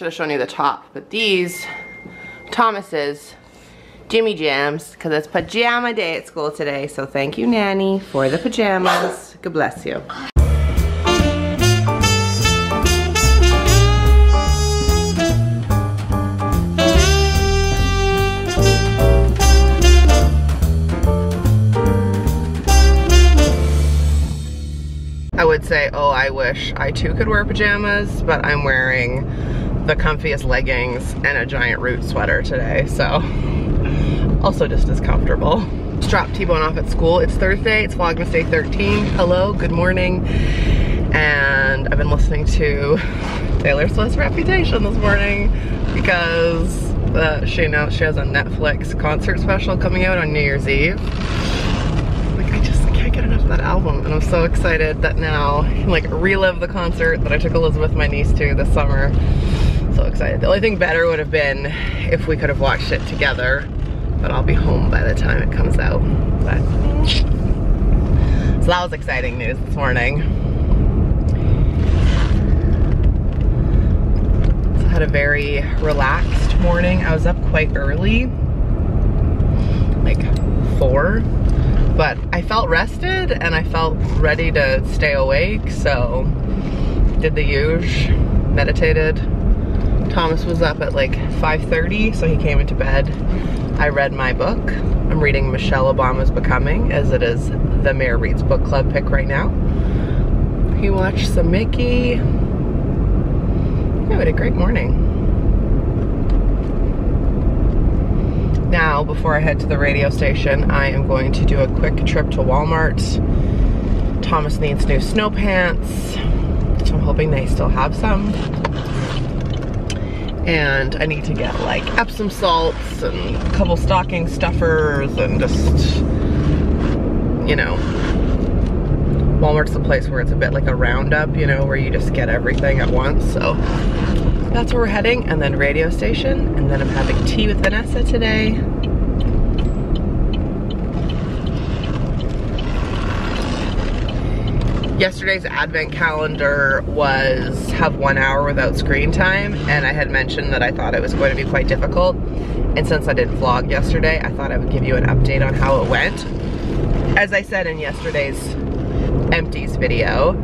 should have shown you the top, but these, Thomas's Jimmy Jams, because it's pajama day at school today, so thank you, Nanny, for the pajamas. God bless you. I would say, oh, I wish I too could wear pajamas, but I'm wearing the comfiest leggings and a giant root sweater today, so also just as comfortable. Just dropped T-Bone off at school. It's Thursday, it's Vlogmas Day 13. Hello, good morning. And I've been listening to Taylor Swift's Reputation this morning because she announced she has a Netflix concert special coming out on New Year's Eve. Like, I can't get enough of that album, and I'm so excited that now I can like relive the concert that I took Elizabeth, my niece, to this summer. So excited. The only thing better would have been if we could have watched it together, but I'll be home by the time it comes out. But so that was exciting news this morning. So I had a very relaxed morning. I was up quite early, like 4, but I felt rested and I felt ready to stay awake, so did the usual, meditated. Thomas was up at like 5:30, so he came into bed. I read my book. I'm reading Michelle Obama's Becoming, as it is the Mayor Reads Book Club pick right now. He watched some Mickey. Yeah, we had a great morning. Now, before I head to the radio station, I am going to do a quick trip to Walmart. Thomas needs new snow pants, so I'm hoping they still have some. And I need to get like Epsom salts and a couple stocking stuffers and just, you know, Walmart's the place where it's a bit like a roundup, you know, where you just get everything at once. So that's where we're heading, and then radio station, and then I'm having tea with Vanessa today. Yesterday's advent calendar was have 1 hour without screen time, and I had mentioned that I thought it was going to be quite difficult. And since I didn't vlog yesterday, I thought I would give you an update on how it went. As I said in yesterday's empties video,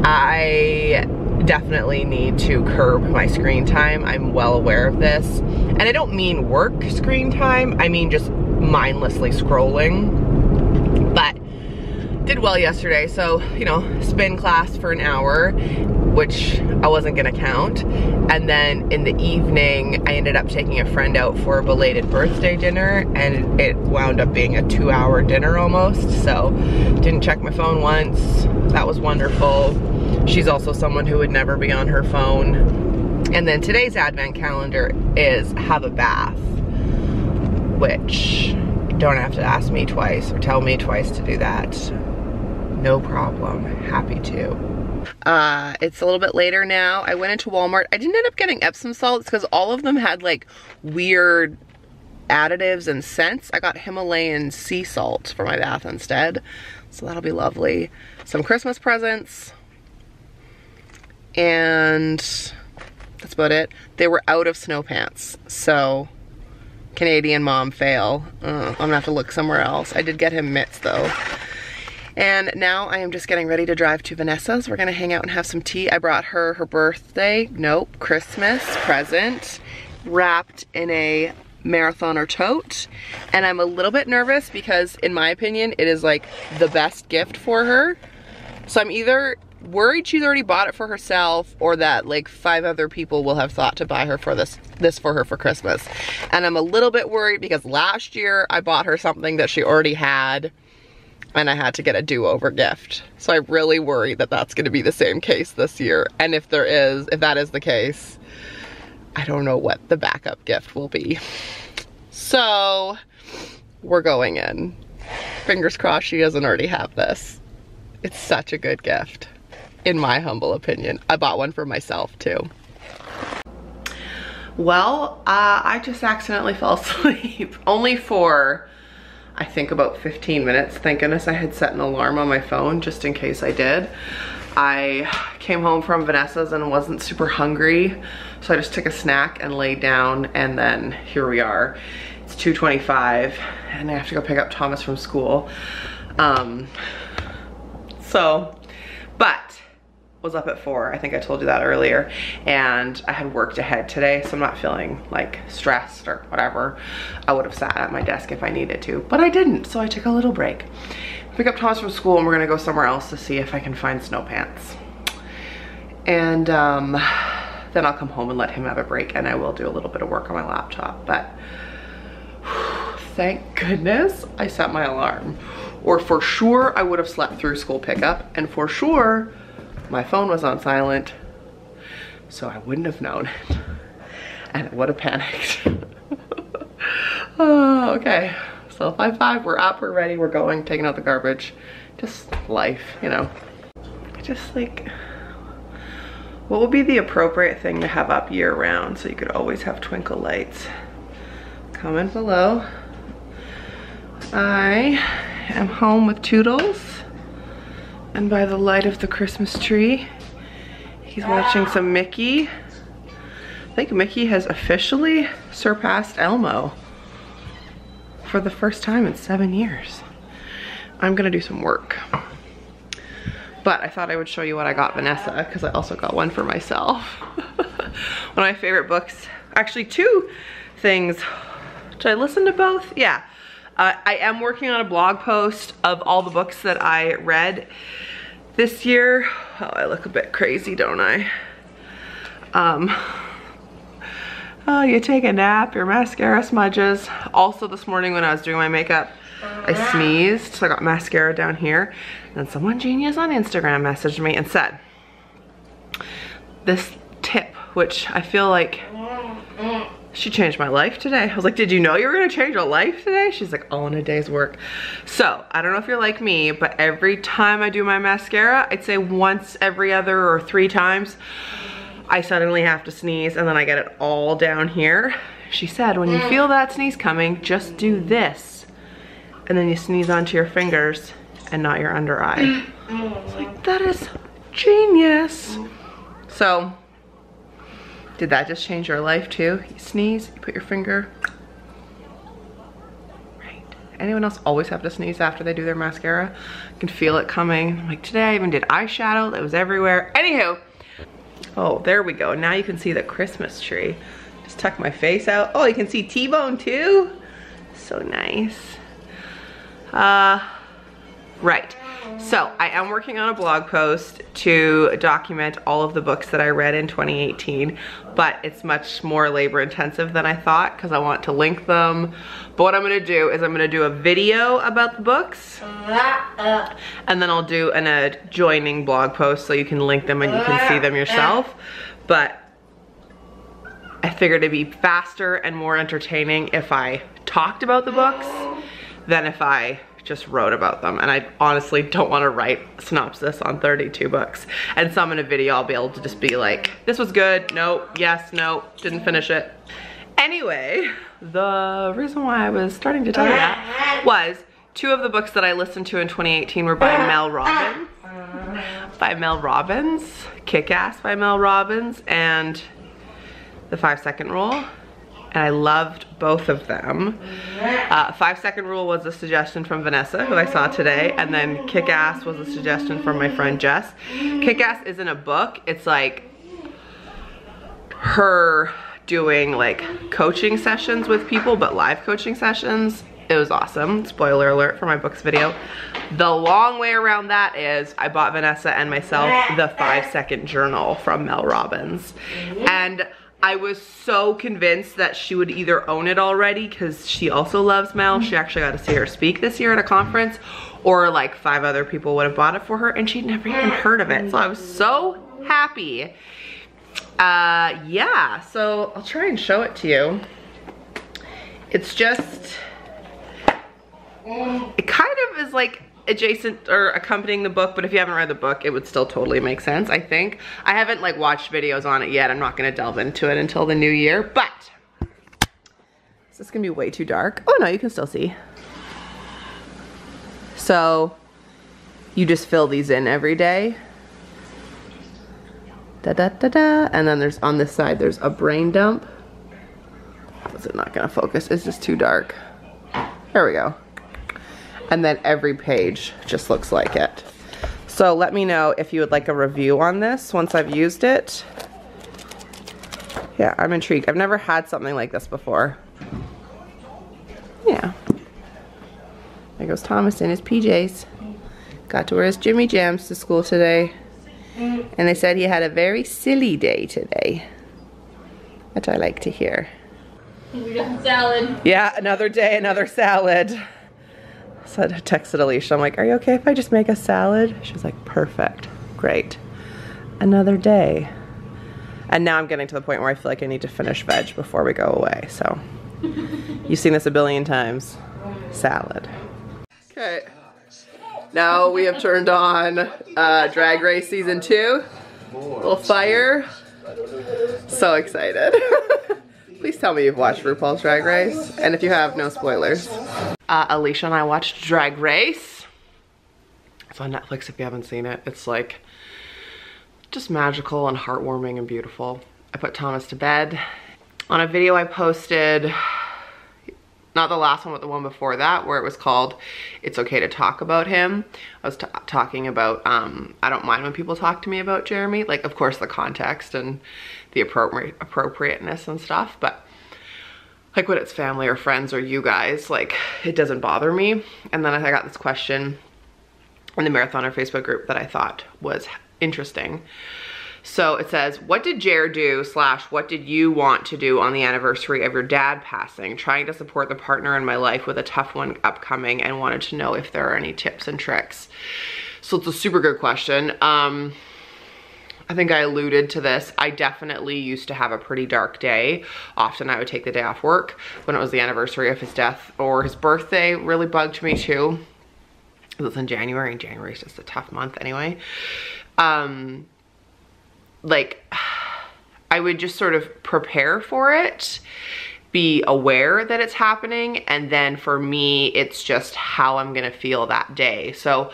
I definitely need to curb my screen time. I'm well aware of this. And I don't mean work screen time, I mean just mindlessly scrolling. But did well yesterday, so, you know, spin class for an hour, which I wasn't gonna count. And then in the evening, I ended up taking a friend out for a belated birthday dinner, and it wound up being a 2-hour dinner almost, so didn't check my phone once. That was wonderful. She's also someone who would never be on her phone. And then today's advent calendar is have a bath, which you don't have to ask me twice or tell me twice to do that. No problem, happy to. It's a little bit later now. I went into Walmart. I didn't end up getting Epsom salts because all of them had like weird additives and scents. I got Himalayan sea salt for my bath instead, so that'll be lovely. Some Christmas presents, and that's about it. They were out of snow pants, so Canadian mom fail. I'm gonna have to look somewhere else. I did get him mitts though. And now I am just getting ready to drive to Vanessa's. We're gonna hang out and have some tea. I brought her Christmas present wrapped in a Mareathon or tote. And I'm a little bit nervous because in my opinion, it is like the best gift for her. So I'm either worried she's already bought it for herself, or that like 5 other people will have thought to buy her for this for her for Christmas. And I'm a little bit worried because last year I bought her something that she already had, and I had to get a do-over gift. So I really worry that that's gonna be the same case this year. And if that is the case, I don't know what the backup gift will be. So we're going in. Fingers crossed she doesn't already have this. It's such a good gift, in my humble opinion. I bought one for myself too. Well, I just accidentally fell asleep. Only for, I think, about 15 minutes. Thank goodness I had set an alarm on my phone just in case I did. I came home from Vanessa's and wasn't super hungry, so I just took a snack and laid down, and then here we are. It's 2:25 and I have to go pick up Thomas from school. But was up at 4, I think I told you that earlier, and I had worked ahead today, so I'm not feeling like stressed or whatever. I would have sat at my desk if I needed to, but I didn't, so I took a little break. Pick up Thomas from school, and we're gonna go somewhere else to see if I can find snow pants. And then I'll come home and let him have a break, and I will do a little bit of work on my laptop, but thank goodness I set my alarm. Or for sure I would have slept through school pickup, and for sure my phone was on silent, so I wouldn't have known it, and I would have panicked. Oh, okay, so 5:05, we're up, we're ready, we're going, taking out the garbage. Just life, you know. Just like, what would be the appropriate thing to have up year round so you could always have twinkle lights? Comment below. I am home with Toodles, and by the light of the Christmas tree, he's watching some Mickey. I think Mickey has officially surpassed Elmo for the first time in 7 years. I'm gonna do some work. But I thought I would show you what I got Vanessa, because I also got one for myself. One of my favorite books, actually 2 things. Did I listen to both? Yeah. I am working on a blog post of all the books that I read this year. Oh, I look a bit crazy, don't I? Oh, you take a nap, your mascara smudges. Also this morning when I was doing my makeup, I sneezed, so I got mascara down here. And someone genius on Instagram messaged me and said, this tip, which I feel like she changed my life today. I was like, did you know you were gonna change your life today? She's like, all in a day's work. So, I don't know if you're like me, but every time I do my mascara, I'd say once every other or 3 times, I suddenly have to sneeze, and then I get it all down here. She said, when you feel that sneeze coming, just do this. And then you sneeze onto your fingers and not your under eye. It's like, that is genius. So, did that just change your life too? You sneeze, you put your finger. Right. Anyone else always have to sneeze after they do their mascara? I can feel it coming. I'm like, today I even did eyeshadow that was everywhere. Anywho, oh, there we go. Now you can see the Christmas tree. Just tuck my face out. Oh, you can see T-Bone too. So nice. Right. So I am working on a blog post to document all of the books that I read in 2018, but it's much more labor intensive than I thought because I want to link them. But what I'm gonna do is I'm gonna do a video about the books, and then I'll do an adjoining blog post so you can link them and you can see them yourself. But I figured it'd be faster and more entertaining if I talked about the books than if I just wrote about them, and I honestly don't want to write a synopsis on 32 books. And some in a video I'll be able to just be like, this was good, no, yes, no, didn't finish it. Anyway, the reason why I was starting to tell you that was 2 of the books that I listened to in 2018 were by Mel Robbins. Kick-Ass by Mel Robbins, and The 5-Second Rule. And I loved both of them. 5-Second Rule was a suggestion from Vanessa, who I saw today, and then Kick-Ass was a suggestion from my friend Jess. Kick-Ass isn't a book, it's like her doing like coaching sessions with people, but live coaching sessions. It was awesome. Spoiler alert for my books video. The long way around that is I bought Vanessa and myself the 5-Second Journal from Mel Robbins. And I was so convinced that she would either own it already because she also loves Mel. She actually got to see her speak this year at a conference, or like 5 other people would have bought it for her and she'd never even heard of it. So I was so happy. Yeah, so I'll try and show it to you. It's just, it kind of is like adjacent or accompanying the book, but if you haven't read the book, it would still totally make sense, I think. I haven't like watched videos on it yet. I'm not gonna delve into it until the new year, but is this gonna be way too dark? Oh no, you can still see. So you just fill these in every day. Da da da da. And then there's on this side, there's a brain dump. Is it not gonna focus? It's just too dark. There we go. And then every page just looks like it. So let me know if you would like a review on this once I've used it. Yeah, I'm intrigued. I've never had something like this before. Yeah. There goes Thomas in his PJs. Got to wear his Jimmy Jams to school today. And they said he had a very silly day today. Which I like to hear. We got salad. Yeah, another day, another salad. So I texted Alicia, I'm like, are you okay if I just make a salad? She's like, perfect, great. Another day. And now I'm getting to the point where I feel like I need to finish veg before we go away, so. You've seen this a billion times. Salad. Okay, now we have turned on Drag Race Season 2. Little fire. So excited. Please tell me you've watched RuPaul's Drag Race. And if you have, no spoilers. Alicia and I watched Drag Race. It's on Netflix if you haven't seen it. It's like just magical and heartwarming and beautiful. I put Thomas to bed. On a video I posted, not the last one, but the one before that, where it was called It's Okay to Talk About Him. I was talking about, I don't mind when people talk to me about Jeremy. Like, of course, the context and the appropriateness and stuff, but like when it's family or friends or you guys, like it doesn't bother me. And then I got this question in the Mareathon Facebook group that I thought was interesting. So it says, what did Jer do / what did you want to do on the anniversary of your dad passing? Trying to support the partner in my life with a tough one upcoming and wanted to know if there are any tips and tricks. So it's a super good question. I think I alluded to this. I definitely used to have a pretty dark day. Often I would take the day off work when it was the anniversary of his death or his birthday. Really bugged me too. It was in January, and January is just a tough month anyway. Like, I would just sort of prepare for it, be aware that it's happening, and then for me, it's just how I'm gonna feel that day. So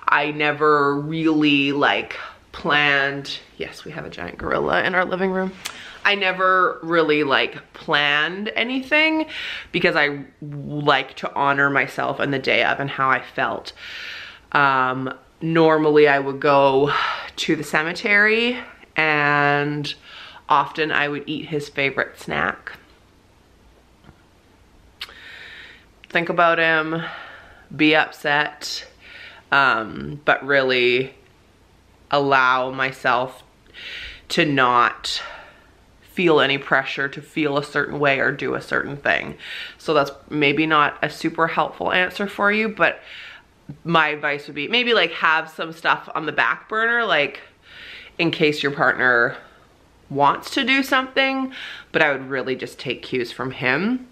I never really like planned, yes, we have a giant gorilla in our living room. I never really like planned anything because I like to honor myself and the day of and how I felt. Normally I would go to the cemetery and often I would eat his favorite snack. Think about him, be upset, but really allow myself to not feel any pressure to feel a certain way or do a certain thing. So that's maybe not a super helpful answer for you, but my advice would be maybe like have some stuff on the back burner, like in case your partner wants to do something, but I would really just take cues from him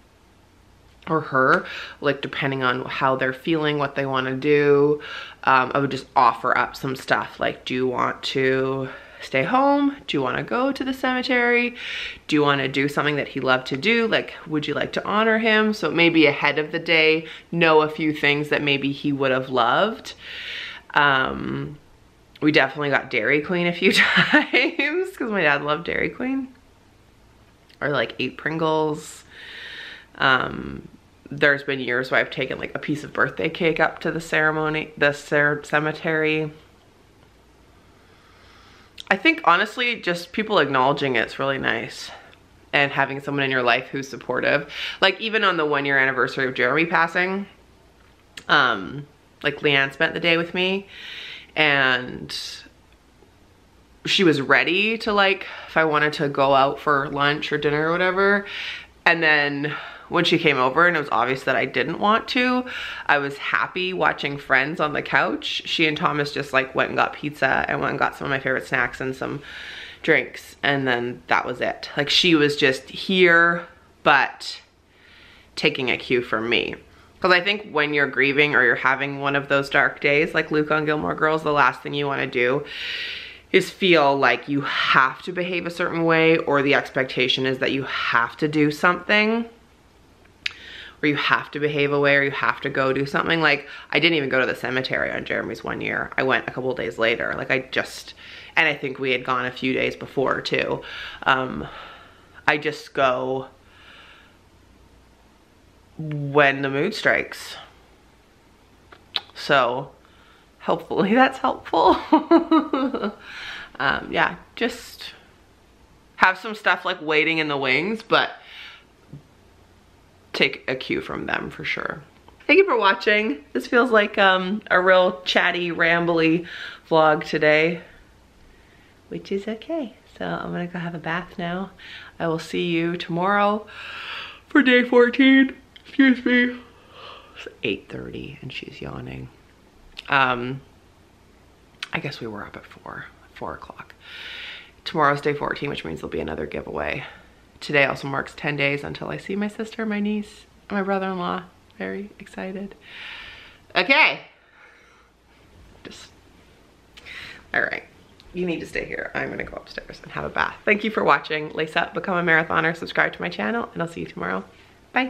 or her, like depending on how they're feeling, what they want to do. I would just offer up some stuff like, do you want to stay home? Do you want to go to the cemetery? Do you want to do something that he loved to do? Like, would you like to honor him? So maybe ahead of the day, know a few things that maybe he would have loved. We definitely got Dairy Queen a few times because my dad loved Dairy Queen. Or like ate Pringles. There's been years where I've taken like a piece of birthday cake up to the cemetery. I think honestly, just people acknowledging it's really nice. And having someone in your life who's supportive. Like even on the 1-year anniversary of Jeremy passing, like Leanne spent the day with me and she was ready to like, if I wanted to go out for lunch or dinner or whatever. And then when she came over and it was obvious that I didn't want to, I was happy watching Friends on the couch. She and Thomas just like went and got pizza and went and got some of my favorite snacks and some drinks. And then that was it. Like she was just here, but taking a cue from me. Because I think when you're grieving or you're having one of those dark days, like Luke on Gilmore Girls, the last thing you want to do is feel like you have to behave a certain way or the expectation is that you have to do something. or you have to behave a way, or you have to go do something. Like, I didn't even go to the cemetery on Jeremy's 1 year. I went a couple of days later. Like, and I think we had gone a few days before too. I just go when the mood strikes. So hopefully that's helpful. Yeah, just have some stuff like waiting in the wings, but take a cue from them for sure. Thank you for watching. This feels like a real chatty, rambly vlog today, which is okay. So I'm gonna go have a bath now. I will see you tomorrow for day 14. Excuse me. It's 8:30 and she's yawning. I guess we were up at 4 o'clock. Tomorrow's day 14, which means there'll be another giveaway. Today also marks 10 days until I see my sister, my niece, and my brother-in-law. Very excited. Okay. All right. You need to stay here. I'm gonna go upstairs and have a bath. Thank you for watching. Lace up, become a marathoner, subscribe to my channel, and I'll see you tomorrow. Bye.